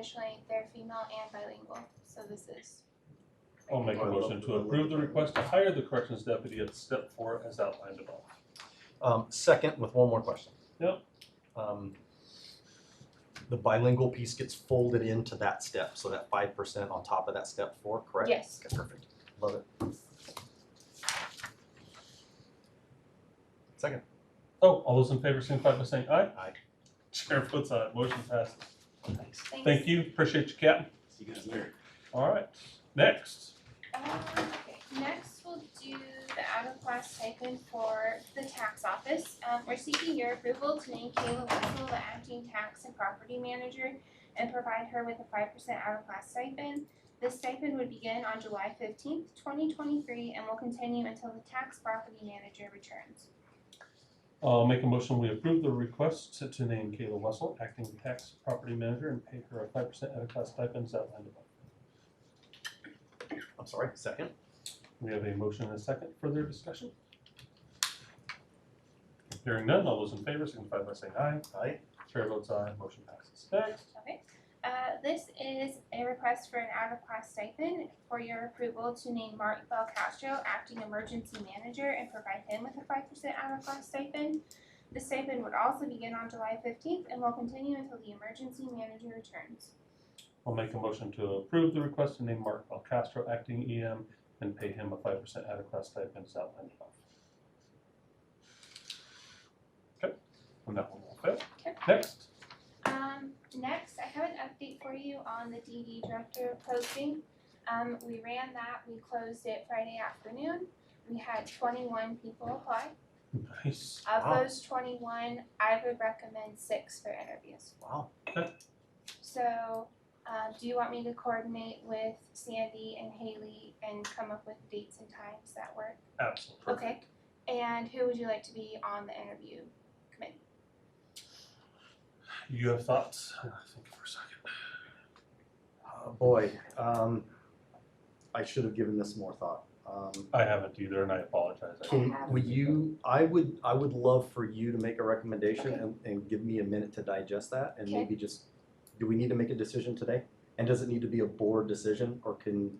Additionally, they're female and bilingual, so this is. I'll make a motion to approve the request to hire the corrections deputy at step 4 as outlined above. Second, with one more question. Yep. The bilingual piece gets folded into that step, so that 5% on top of that step 4, correct? Yes. Okay, perfect. Love it. Second. Oh, all those in favor signify by saying aye. Aye. Chair votes aye. Motion passes. Thanks. Thanks. Thank you. Appreciate you, Captain. See you guys later. All right. Next. Okay, next we'll do the out-of-class stipend for the tax office. We're seeking your approval to name Kayla Wessel the acting tax and property manager and provide her with a 5% out-of-class stipend. This stipend would begin on July 15th, 2023 and will continue until the tax property manager returns. I'll make a motion we approve the request to name Kayla Wessel acting tax property manager and pay her a 5% out-of-class stipend as outlined above. I'm sorry, second. We have a motion and a second. Further discussion? Hearing none, all those in favor signify by saying aye. Aye. Chair votes aye. Motion passes. Next. Okay. This is a request for an out-of-class stipend for your approval to name Mark Belcastro acting emergency manager and provide him with a 5% out-of-class stipend. The stipend would also begin on July 15th and will continue until the emergency manager returns. I'll make a motion to approve the request to name Mark Belcastro acting EM and pay him a 5% out-of-class stipend as outlined above. Okay, and that one will fail. Okay. Next. Next, I have an update for you on the DD director posting. We ran that, we closed it Friday afternoon. We had 21 people apply. Nice. Of Wow. those 21, I would recommend 6 for interviews. Wow. So, do you want me to coordinate with Sandy and Haley and come up with dates and times that work? Absolutely. Okay. And who would you like to be on the interview committee? You have thoughts? Think for a second. Boy, I should have given this more thought. I haven't either, and I apologize. I would love for you to make a recommendation Okay. and give me a minute to digest that and Okay. maybe just, do we need to make a decision today? And does it need to be a board decision, or can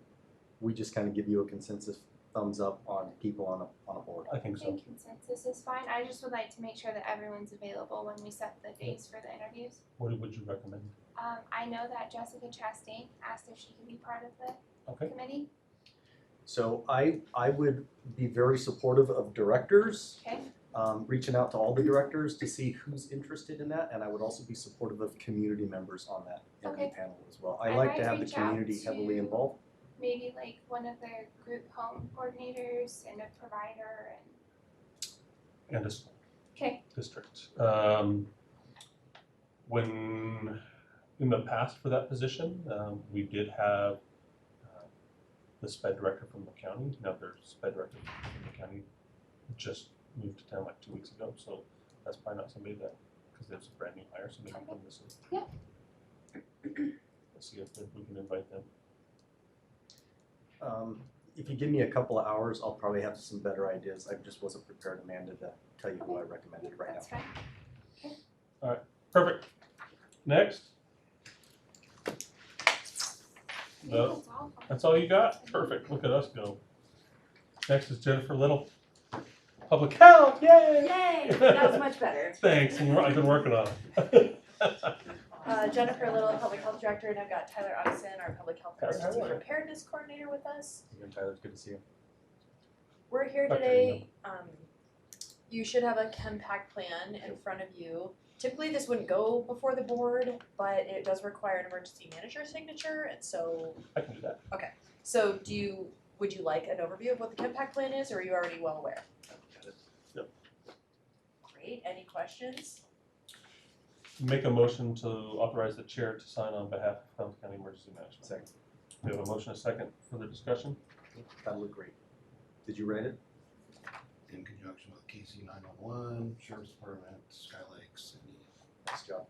we just kind of give you a consensus thumbs up on people on a board? I think I so. think consensus is fine. I just would like to make sure that everyone's available when we set the days for the interviews. What would you recommend? I know that Jessica Chastain asked if she could be part of the Okay. committee. So I would be very supportive of directors, Okay. reaching out to all the directors to see who's interested in that, and I would also be supportive of community members on that interview Okay. panel as well. I I like might to have the reach out community heavily to- involved. Maybe like one of the group home coordinators and a provider and, And a okay, district. When in the past for that position, we did have the SPED director from the county. Now their SPED director from the county just moved to town like 2 weeks ago, so that's probably not somebody that, because there's a brand new hire, so maybe we can listen. Yeah. Let's see if we can invite them. If you give me a couple of hours, I'll probably have some better ideas. I just wasn't prepared, Amanda, to tell you who I recommended right that's now. fine. Perfect. Next. I No, think that's all. that's all you got? Perfect. Look at us go. Next is Jennifer Little. Public health, yay! Yay! That was much better. Thanks, I've been working on it. Jennifer Little, Public Health Director, and I've got Tyler Addison, our Public Health Tyler, Emergency how are you? Preparedness Coordinator with us. Again, Tyler, it's good to see you. We're here Okay, today. You should have a ChemPack plan in front of you. Typically, this wouldn't go before the board, but it does require an emergency manager signature, and so. I can do that. So, would you like an overview of what the ChemPack plan is, or are you already well aware? Yep. Great. Any questions? Make a motion to authorize the chair to sign on behalf of Fountain County Emergency Management. Second. We have a motion, a second, further discussion? That'll look great. Did you write it? In conjunction with KC 911, Sheriff's Department, Sky Lakes, and Nice job.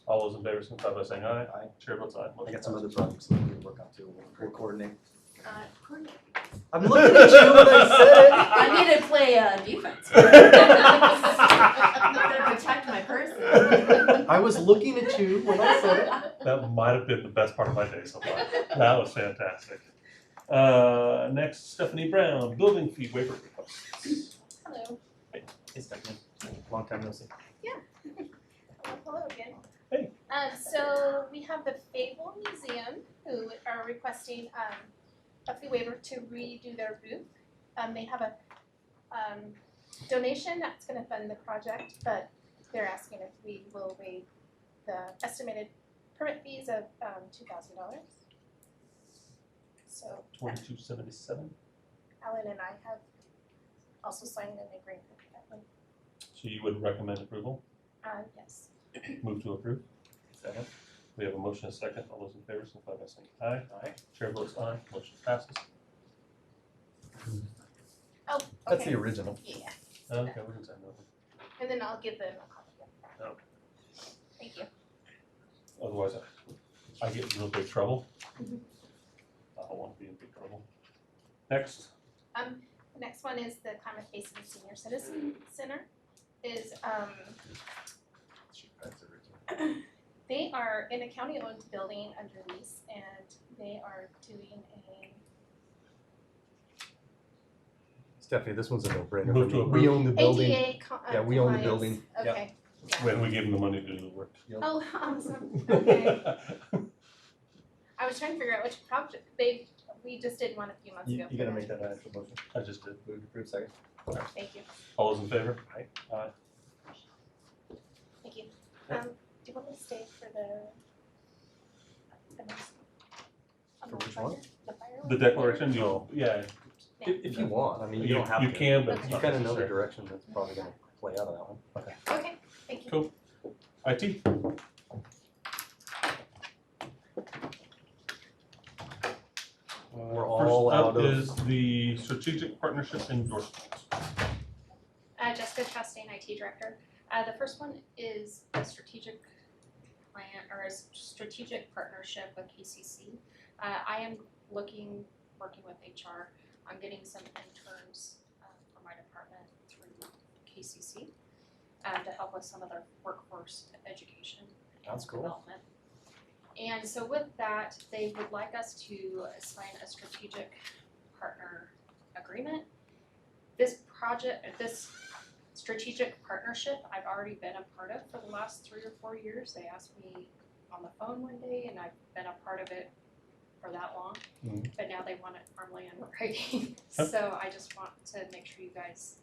All those in favor signify by saying aye. Aye. Chair votes aye. I Motion got some passes. other projects that we can work on too. We'll coordinate. Courtney. I'm looking at you when I said it. I need to play defense. I'm gonna protect my person. I was looking at you when I said it. That might have been the best part of my day so far. That was fantastic. Next, Stephanie Brown, building fee waiver requests. Hello. Hey, Stephanie. Long time no see. Hello again. Hey. So we have the Fable Museum who are requesting a fee waiver to redo their booth. They have a donation that's gonna fund the project, but they're asking if we will waive the estimated permit fees of $2,000. So 2277. Alan and I have also signed an agreement for that one. So you would recommend approval? Yes. Move to approve. Second. We have a motion and a second. All those in favor, signify by saying aye. Aye. Chair votes aye. Motion passes. Oh, That's the okay. original. Yeah, Okay, we can sign that one. and then I'll give them a copy. Okay. Thank you. Otherwise, I get in real big trouble. Mhm. I don't want to be in big trouble. Next, The next one is the Klamath Basin Senior Citizen Center is, they are in a county-owned building under lease, and they are doing a, Stephanie, this one's a no-brainer Move for to me. We own the building. ADA Yeah, we own the compliance. building. Yep. Okay. when we give them the money to do the work. Oh, awesome, okay. I was trying to figure out which project, we just did one a few months ago. You gotta make that an actual motion. I just did. Move to approve second. Thank you, All those in favor? Aye. Aye. thank you. Yep. Do you want me to stay for the next? For which one? The fire The one? declaration, you'll, yeah. If you want, I mean, you don't have to. You can, but it's You not kinda know the necessary. direction that's probably gonna play out of that one. Okay, thank you. Cool. IT. We're all out of- First up is the strategic partnership endorsement. Jessica Chastain, IT Director. The first one is a strategic plan or a strategic partnership with KCC. I am working with HR. I'm getting some interns for my department through KCC to help with some of their workforce education and That's cool. development. And so with that, they would like us to sign a strategic partner agreement. This strategic partnership, I've already been a part of for the last 3 or 4 years. They asked me on the phone one day, and I've been a part of it for that long. Mhm. But now they want it formally in writing. Yep. So I just want to make sure you guys,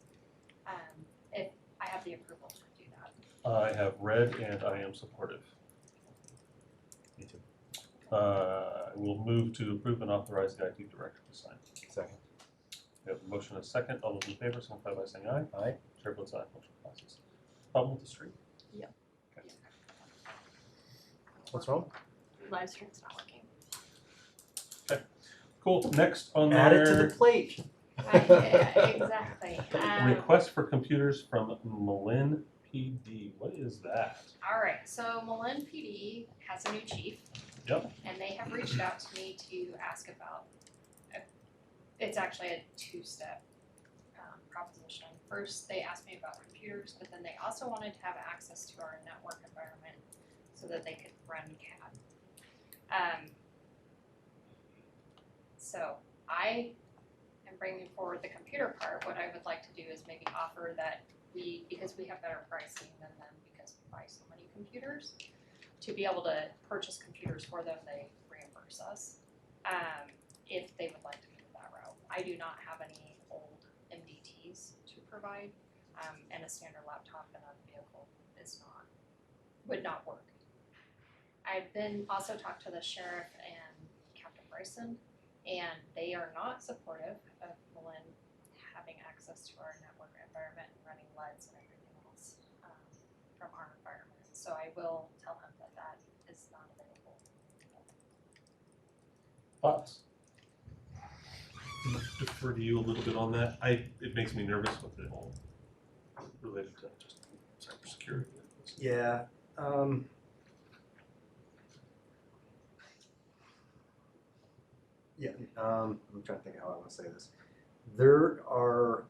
if I have the approval to do that. I have read and I am supportive. Me too. We'll move to approve and authorize the IT director to sign. Second. We have a motion and a second. All those in favor, signify by saying aye. Aye. Chair votes aye. Motion passes. Problem with the street? What's wrong? Live stream's not working. Cool. Next on Add it to there, the plate. Exactly. request for computers from Malin PD. What is that? Alright, so Malin PD has a new chief. Yep. And they have reached out to me to ask about, it's actually a two-step proposition. First, they asked me about computers, but then they also wanted to have access to our network environment so that they could run CAD. So I am bringing forward the computer part. What I would like to do is maybe offer that because we have better pricing than them because we buy so many computers, to be able to purchase computers for them, they reimburse us if they would like to move that route. I do not have any old MDTs to provide, and a standard laptop in a vehicle would not work. I've been also talked to the sheriff and Captain Bryson, and they are not supportive of Malin having access to our network environment and running LUDs and everything else from our environment. So I will tell him that that is not available. Thoughts? Defer to you a little bit on that. It makes me nervous with it all related to just cybersecurity. Yeah. Yeah, I'm trying to think of how I want to say this. There are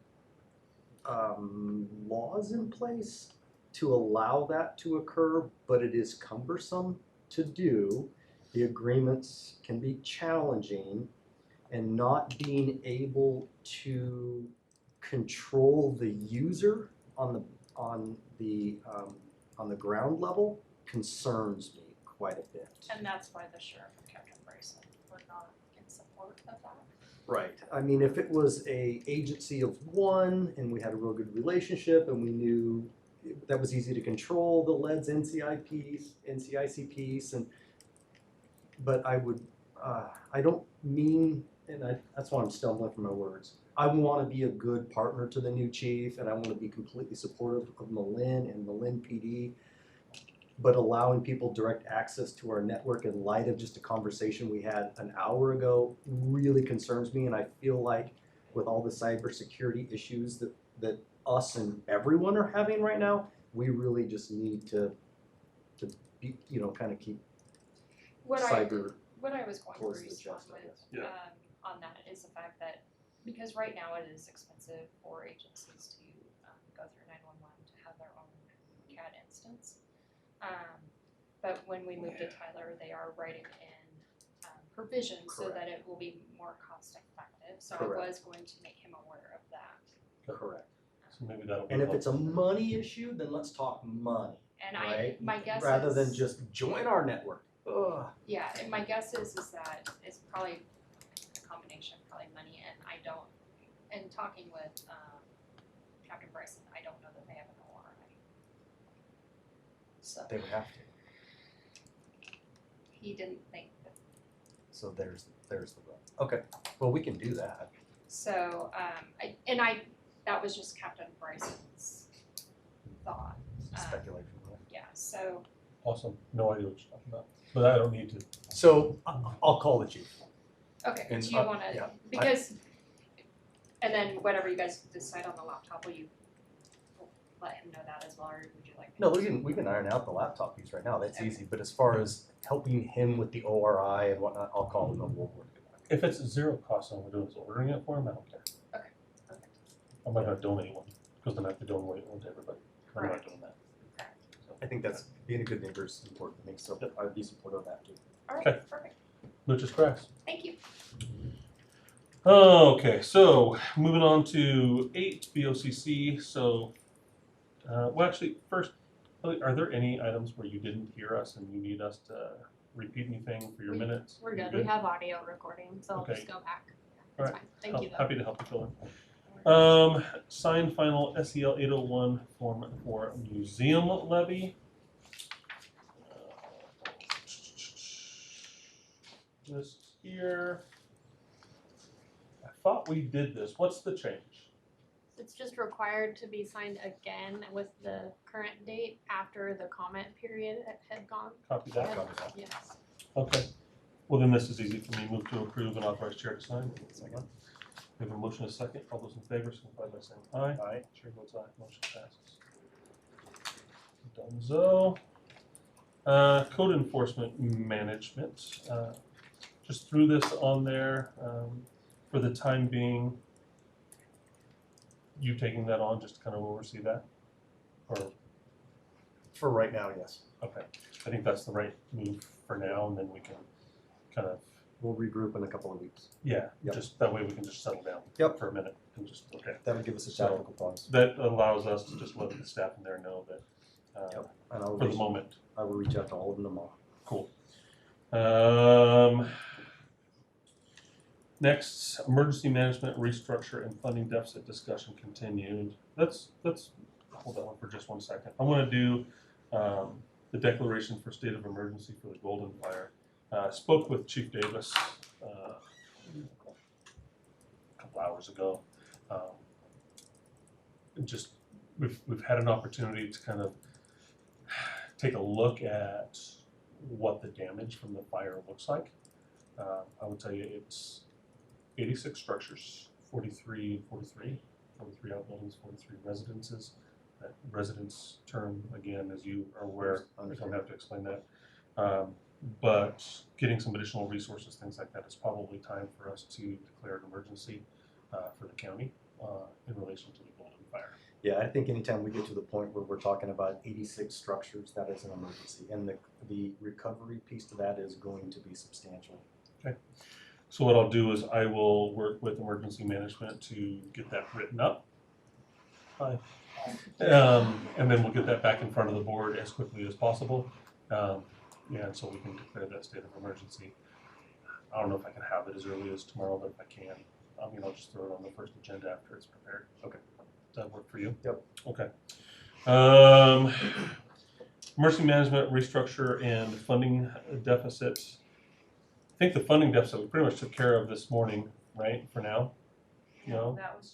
laws in place to allow that to occur, but it is cumbersome to do. The agreements can be challenging, and not being able to control the user on the ground level concerns me quite a bit. And that's why the sheriff and Captain Bryson were not in support of that. Right. I mean, if it was a agency of one and we had a real good relationship and we knew that was easy to control, the leads NCIC piece, but I don't mean, that's why I'm stumbling for my words. I want to be a good partner to the new chief, and I want to be completely supportive of Malin and Malin PD. But allowing people direct access to our network in light of just a conversation we had an hour ago really concerns me. And I feel like with all the cybersecurity issues that us and everyone are having right now, we really just need to be, kind of keep What cyber I was going close to to the respond chest, I with, guess. Yeah. on that is the fact that, because right now it is expensive for agencies to, go through 911 to have their own CAD instance. But when we move to Tyler, they are writing in, provisions so that it will be more cost effective, so I Correct. was going to make him aware of that. Correct. So maybe that'll be. And if it's a money issue, then let's talk money, And right? my guess Rather is, than just join our network. Ugh. yeah, and my guess is that it's probably a combination, probably money, and I don't, and talking with, Captain Bryson, I don't know that they have an ORI. So, They would have to. he didn't think that, So there's the rub. Okay, well, we can do that. so, that was just Captain Bryson's thought. Speculation. Right? Yeah, so, Awesome. No idea what you're talking about, but I don't need to. So I'll call the chief. okay, And, do you wanna, yeah, because, and then whatever you guys decide on the laptop, will you let him know that as well, or would you like me No, to? we can iron out the laptop piece right now. That's Okay. easy. But as far as helping him with the ORI and whatnot, I'll call him and we'll work it out. If it's zero cost and we're doing is ordering it for him, I don't care. Okay, perfect. I'm not gonna donate one, because then I have to donate one to everybody. I'm not Correct. doing that. So, I think that's being a good neighbor is important to me, so I'd be supportive of that too. Alright, Okay. perfect, Lucha's grass. thank you. Okay, so moving on to 8 BOCC. So, well, actually, first, are there any items where you didn't hear us and you need us to repeat anything for your minutes? We're You good, we have audio recording, so I'll Okay. just go back. Alright. That's fine, thank you though. Happy to help you fill in. Sign final SEL 801 form for museum levy. This here. I thought we did this. What's the change? It's just required to be signed again with the current date after the comment period had gone. Copy that. Yes. Okay. Well, then this is easy for me. Move to approve and authorize chair to sign. Second. We have a motion and a second. All those in favor, signify by saying aye. Aye. Chair votes aye. Motion passes. Dunzo. Code enforcement management. Just threw this on there for the time being. You taking that on just to kind of oversee that? Or, For right now, yes. okay, I think that's the right move for now, and then we can kind of, We'll regroup in a couple of weeks. yeah, Yep. just that way we can just settle down Yep. for a minute and just, okay. That would give us a So- tactical pause. That allows us to just let the staff in there know that, Yep. And I'll for the moment, I will reach out to all of them tomorrow. cool. Next, emergency management restructure and funding deficit discussion continued. Let's hold that one for just 1 second. I want to do the declaration for state of emergency for the Golden Fire. Spoke with Chief Davis a couple hours ago. Just we've had an opportunity to kind of take a look at what the damage from the fire looks like. I would tell you it's 86 structures, 43 outbuildings, 43 residences. That residence term, again, as you are aware, I don't have to explain that. but getting some additional resources, things like that, is probably time for us to declare an emergency for the county in relation to the Golden Fire. Yeah, I think anytime we get to the point where we're talking about 86 structures, that is an emergency. And the recovery piece to that is going to be substantial. Okay. So what I'll do is I will work with emergency management to get that written up. Hi. And then we'll get that back in front of the board as quickly as possible. And so we can declare that state of emergency. I don't know if I can have it as early as tomorrow, but if I can, I'll just throw it on the first agenda after it's prepared. Okay. Does that work for you? Yep. Okay. Emergency management, restructure, and funding deficits. I think the funding deficit we pretty much took care of this morning, right? For now. No? That was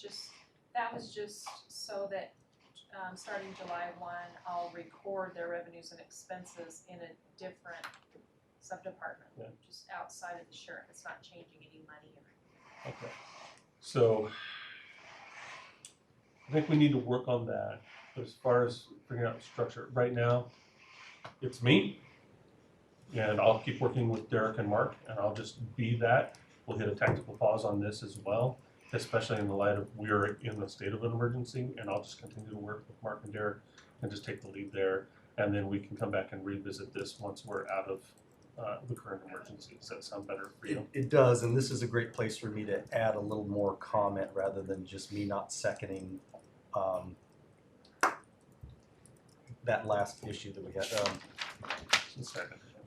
just so that, starting July 1, I'll record their revenues and expenses in a different subdepartment, Yeah. just outside of the sheriff. It's not changing any money or Okay. So I think we need to work on that. But as far as figuring out the structure, right now, it's me. And I'll keep working with Derek and Mark, and I'll just be that. We'll hit a tactical pause on this as well, especially in the light of we're in the state of an emergency, and I'll just continue to work with Mark and Derek and just take the lead there. And then we can come back and revisit this once we're out of the current emergency. Does that sound better for you? It does, and this is a great place for me to add a little more comment rather than just me not seconding that last issue that we had.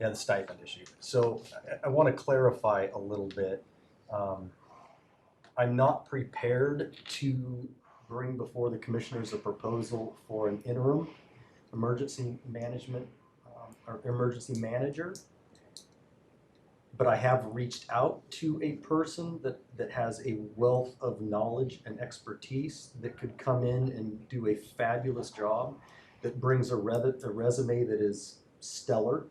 Yeah, the stipend issue. So I want to clarify a little bit. I'm not prepared to bring before the commissioners a proposal for an interim emergency management or emergency manager. But I have reached out to a person that has a wealth of knowledge and expertise that could come in and do a fabulous job, that brings a resume that is stellar.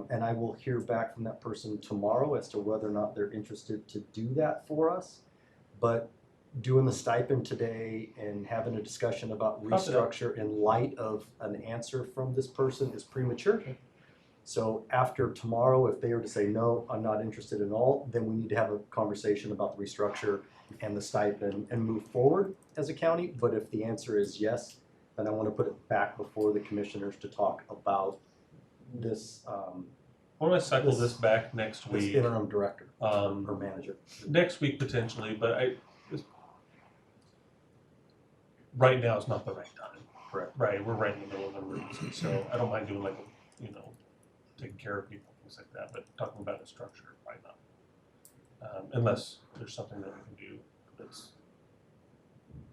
And I will hear back from that person tomorrow as to whether or not they're interested to do that for us. But doing the stipend today and having a discussion about restructure in light of an answer from this person is premature. So after tomorrow, if they were to say, no, I'm not interested at all, then we need to have a conversation about the restructure and the stipend and move forward as a county. But if the answer is yes, then I want to put it back before the commissioners to talk about this. Why don't I cycle this back next This week? interim director or manager. Next week potentially, but right now is not the right time. Correct. Right, we're right in the middle of an emergency, so I don't mind doing like, taking care of people, things like that, but talking about a structure, probably not. Unless there's something that we can do that's.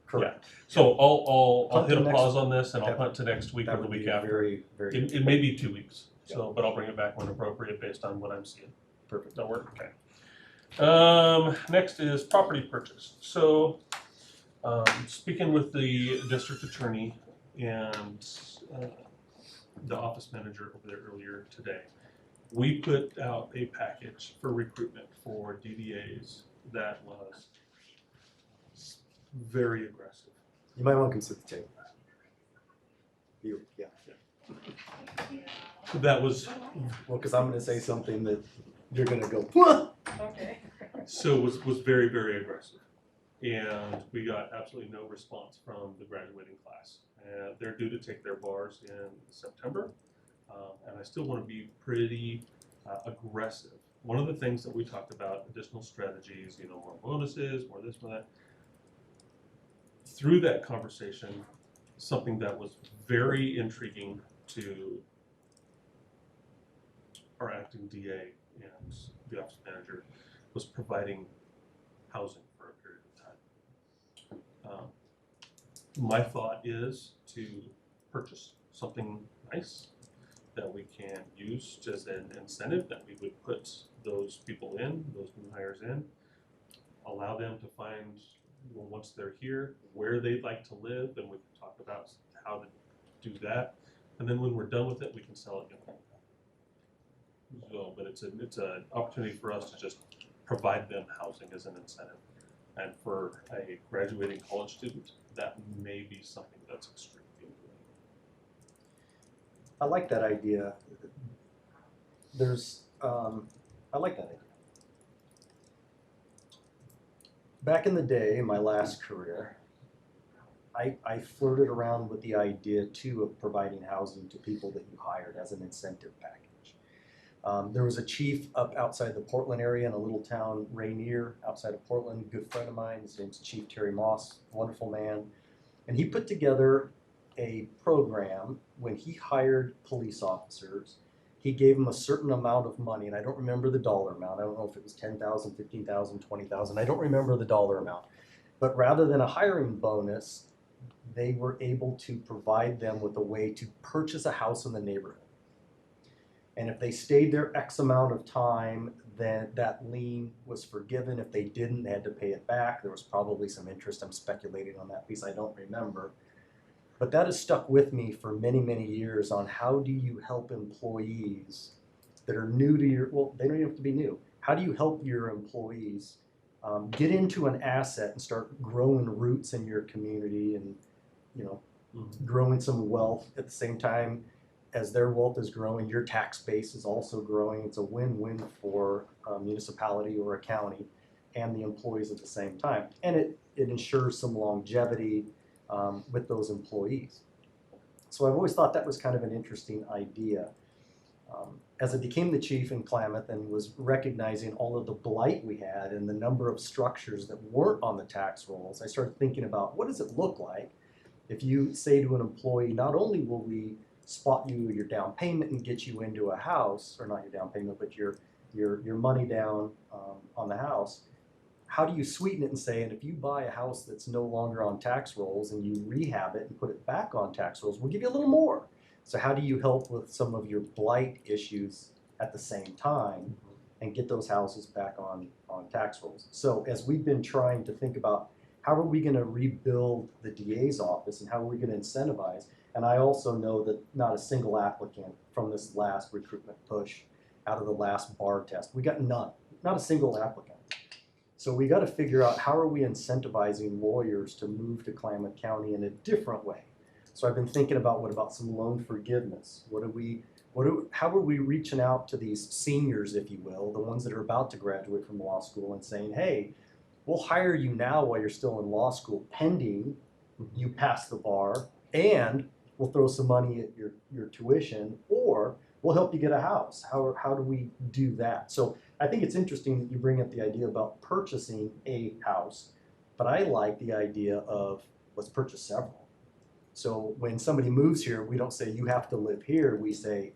Correct. So I'll Punt hit to a next- pause on this and I'll that- punt to next week or That the would be week after. very, very It may be 2 weeks, so, but I'll bring it back when appropriate based on what I'm seeing. perfect. That work? Okay. Next is property purchase. So, speaking with the district attorney and the office manager over there earlier today, we put out a package for recruitment for DDAs that was very aggressive. You might want to consider the table. Yeah. That was Well, because I'm going to say something that you're going to go, what? Okay. So was very, very aggressive. And we got absolutely no response from the graduating class. And they're due to take their bars in September. And I still want to be pretty aggressive. One of the things that we talked about, additional strategies, more bonuses, more this, more that. Through that conversation, something that was very intriguing to our acting DA and the office manager was providing housing for a period of time. My thought is to purchase something nice that we can use as an incentive, that we would put those people in, those new hires in, allow them to find, once they're here, where they'd like to live, and we can talk about how to do that. And then when we're done with it, we can sell it again. So, but it's an opportunity for us to just provide them housing as an incentive. And for a graduating college student, that may be something that's extremely appealing. I like that idea. there's, I like that idea. Back in the day, in my last career, I flirted around with the idea too of providing housing to people that you hired as an incentive package. There was a chief up outside the Portland area in a little town, Rainier, outside of Portland, a good friend of mine. His name's Chief Terry Moss, wonderful man. And he put together a program when he hired police officers. He gave them a certain amount of money, and I don't remember the dollar amount. I don't know if it was 10,000, 15,000, 20,000. I don't remember the dollar amount. But rather than a hiring bonus, they were able to provide them with a way to purchase a house in the neighborhood. And if they stayed there X amount of time, then that lien was forgiven. If they didn't, they had to pay it back. There was probably some interest. I'm speculating on that piece. I don't remember. But that has stuck with me for many, many years on how do you help employees that are new to your, well, they don't even have to be new. How do you help your employees get into an asset and start growing roots in your community and, you know, growing some wealth at the same time as their wealth is growing, your tax base is also growing. It's a win-win for a municipality or a county and the employees at the same time. And it ensures some longevity with those employees. So I've always thought that was kind of an interesting idea. As I became the chief in Klamath and was recognizing all of the blight we had and the number of structures that weren't on the tax rolls, I started thinking about what does it look like if you say to an employee, not only will we spot you your down payment and get you into a house, or not your down payment, but your money down on the house, how do you sweeten it and say, and if you buy a house that's no longer on tax rolls and you rehab it and put it back on tax rolls, we'll give you a little more. So how do you help with some of your blight issues at the same time and get those houses back on tax rolls? So as we've been trying to think about how are we going to rebuild the DA's office and how are we going to incentivize, and I also know that not a single applicant from this last recruitment push out of the last bar test, we got none, not a single applicant. So we got to figure out how are we incentivizing lawyers to move to Klamath County in a different way. So I've been thinking about what about some loan forgiveness? How are we reaching out to these seniors, if you will, the ones that are about to graduate from law school and saying, hey, we'll hire you now while you're still in law school pending you pass the bar, and we'll throw some money at your tuition, or we'll help you get a house. How do we do that? So I think it's interesting that you bring up the idea about purchasing a house, but I like the idea of let's purchase several. So when somebody moves here, we don't say you have to live here. We say,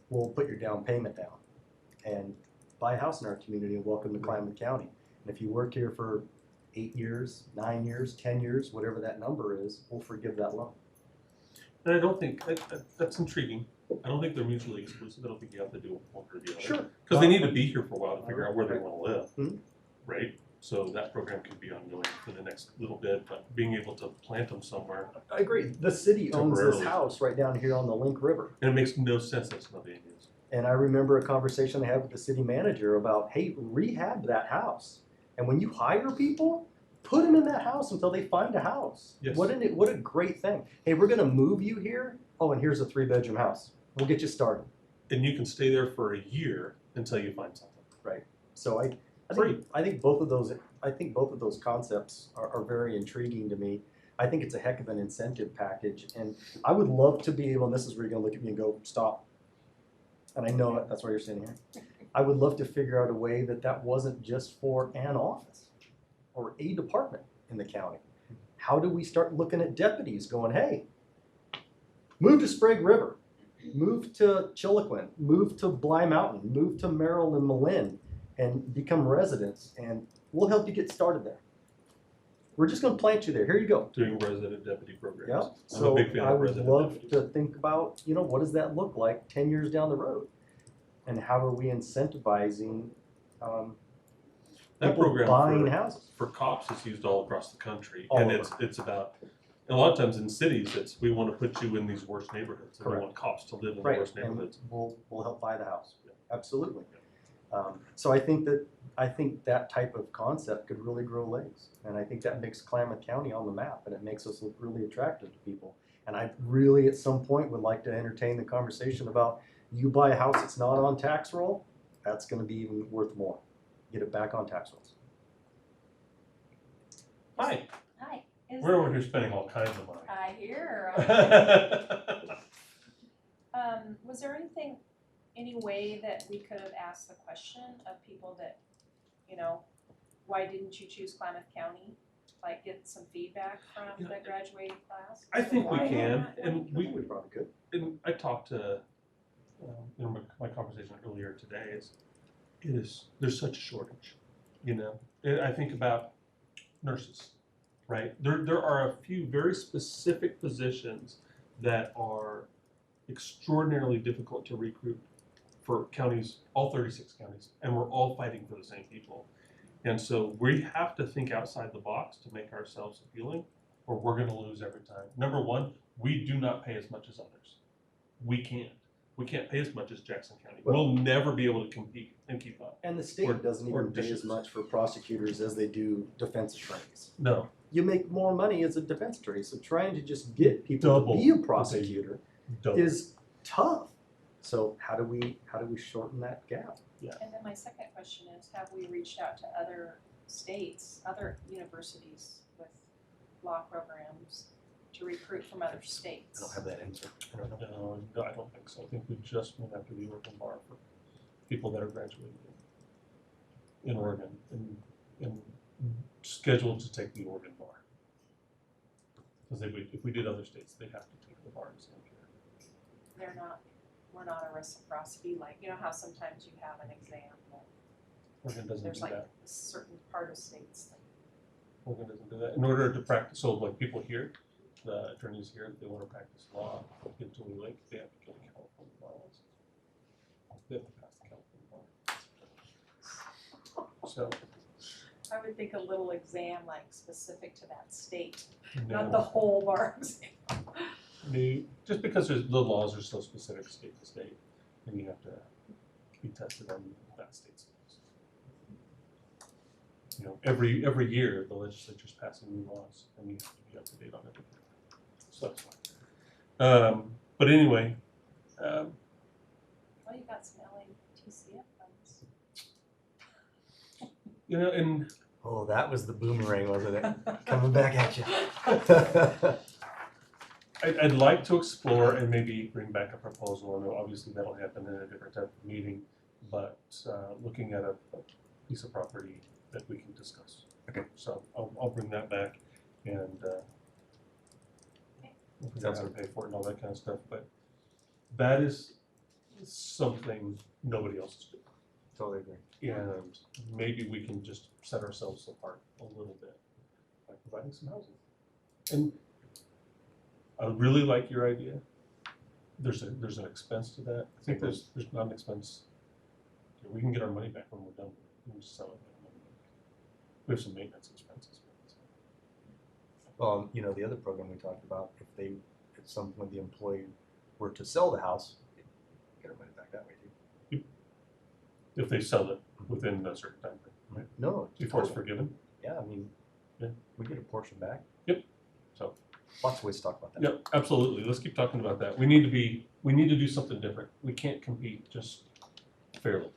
we'll put your down payment down and buy a house in our community and welcome to Klamath County. And if you work here for 8 years, 9 years, 10 years, whatever that number is, we'll forgive that loan. And I don't think, that's intriguing. I don't think they're mutually exclusive. I don't think you have to do one or the other. Sure. Because they need to be here for a while to figure out where they want to live, Mhm. right? So that program could be ongoing for the next little bit, but being able to plant them somewhere. I agree. The city owns this Temporarily. house right down here on the Link River. And it makes no sense that's not being used. And I remember a conversation I had with the city manager about, hey, rehab that house. And when you hire people, put them in that house until they find a house. Yes. What a great thing. Hey, we're going to move you here. Oh, and here's a 3-bedroom house. We'll get you started. And you can stay there for a year until you find something. So I think both of those concepts are very intriguing to me. I think it's a heck of an incentive package, and I would love to be able, and this is where you're gonna look at me and go, stop. And I know it, that's why you're sitting here. I would love to figure out a way that wasn't just for an office or a department in the county. How do we start looking at deputies going, hey, move to Sprague River, move to Chiloquin, move to Bly Mountain, move to Merrill and Malin, and become residents, and we'll help you get started there. We're just gonna plant you there, here you go. Doing resident deputy programs. Yeah, I'm a so big fan I of would resident love deputies. to think about, what does that look like 10 years down the road? And how are we incentivizing That people program buying for- houses? For cops, it's used all across the country, All and over. it's about, and a lot of times in cities, it's, we want to put you in these worst neighborhoods, and we Correct. want cops to live in the Right, worst and neighborhoods. we'll help buy the house, absolutely. So I think that type of concept could really grow legs, and I think that makes Klamath County on the map, and it makes us look really attractive to people. And I really, at some point, would like to entertain the conversation about, You buy a house that's not on tax roll, that's gonna be even worth more. Get it back on tax rolls. Hi, Hi. we're over here spending all kinds of money. I hear. Was there any way that we could have asked the question of people that, why didn't you choose Klamath County? Like get some feedback from the graduating class? I think we Why can, not? and We probably could. and I talked to, my conversation earlier today there's such a shortage, And I think about nurses, right? There are a few very specific positions that are extraordinarily difficult to recruit for counties, all 36 counties, and we're all fighting for the same people. And so we have to think outside the box to make ourselves appealing, or we're going to lose every time. Number one, we do not pay as much as others. We can't pay as much as Jackson County. We'll never be able to compete and keep up. And the state doesn't or even pay as dishes. much for prosecutors as they do defense attorneys. No, You make more money as a defense attorney, so trying to just get people Double to be a what they prosecutor don't. is tough. So how do we shorten that gap? And then my second question is, have we reached out to other states, other universities with law programs to recruit from other states? I don't have that answer. I don't know. No, I don't think so. I think we just went after the Oregon bar for people that are graduating in Oregon and scheduled to take the Oregon bar. Because if we did other states, they'd have to take the bar exam here. We're not a reciprocity, like, how sometimes you have an exam that Oregon doesn't there's do like that. a certain part of states that. Oregon doesn't do that. In order to practice, so like people here, the attorneys here, if they want to practice law, get to Lee Lake, they have to get a California bar license. They have to pass the California bar. So. I would think a little exam like specific to that state, No. not the whole bar exam. Just because the laws are so specific state to state, and you have to be tested on that state's laws. Every year the legislature's passing new laws, and you have to be up to date on everything. So that's fine. But anyway, Well, you got some LATCF funds. and Oh, that was the boomerang, wasn't it? Coming back at you. I'd like to explore and maybe bring back a proposal, and obviously that'll happen in a different type of meeting, but looking at a piece of property that we can discuss. Okay. So I'll bring that back, and we'll figure out how to pay for it and all that kind of stuff, but that is something nobody else is doing. Totally agree. And maybe we can just set ourselves apart a little bit by providing some housing. And I really like your idea. There's an expense to that. I think there's not an expense. We can get our money back when we're done. We can just sell it. We have some maintenance expenses. Well, the other program we talked about, if at some point the employee were to sell the house, get our money back that way too. If they sell it within a certain time frame, right? No, Before it's totally. forgiven. Yeah, Yeah. we get a portion back. Yep. So. Lots of ways to talk about that. Yep, absolutely. Let's keep talking about that. We need to do something different. We can't compete just fairly.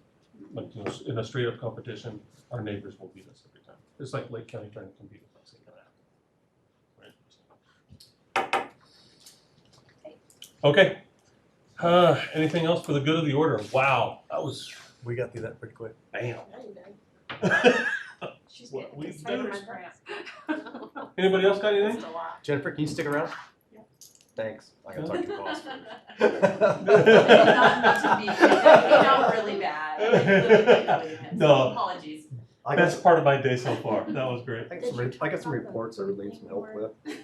Like, in a straight up competition, our neighbors will beat us every time. It's like Lake County trying to compete with us. Ain't gonna happen. Right? Okay. Anything else for the good of the order? Wow, that was We got through that pretty quick. bam. She's What, getting we this better- famous grant. Anybody else got anything? Just a lot. Jennifer, can you stick around? Yeah. Thanks. I gotta talk to your boss Not to be, not really bad. Like, literally, No. Apologies. I got Best part of my day so far. That was great. I got some reports I would need some help with. Gonna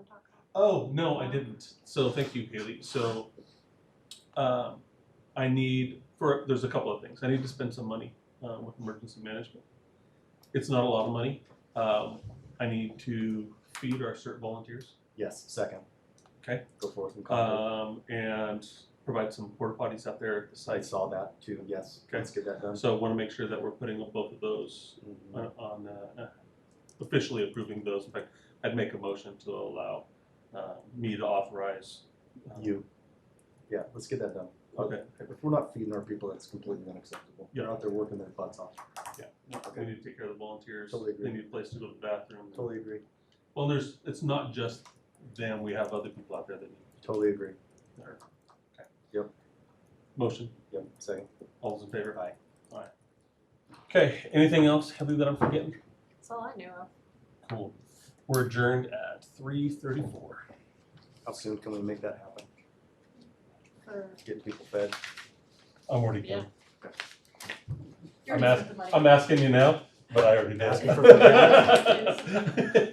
talk about. Oh, no, I didn't. So thank you, Haley. So there's a couple of things. I need to spend some money with emergency management. It's not a lot of money. I need to feed our CERT volunteers. Yes, second. Okay. Go forth and comment. And provide some porta potties out there at the I site. saw that too, yes. Okay. Let's get that done. So I want to make sure that we're putting both of those Mhm. on officially approving those. In fact, I'd make a motion to allow me to authorize. Yeah, let's get that done. Okay. If we're not feeding our people, that's completely unacceptable. They're out there working their butts off. We need to take care of the volunteers. Totally agree. They need a place to go to the bathroom. Totally agree. Well, it's not just them, we have other people out there that need. Totally agree. Okay. Yep. Motion, Yep, second. all those in favor? Aye. Aye. Okay, anything else heavy that I'm forgetting? That's all I knew of. Cool. We're adjourned at 3:34. How soon can we make that happen? For Get people fed? I'm already Yeah. done. You I'm already spent the money. I'm asking you now, but I already did. Asking for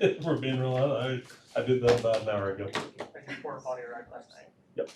If we're being real honest, I did that about an hour ago. I did porta potty ride last night. Yep.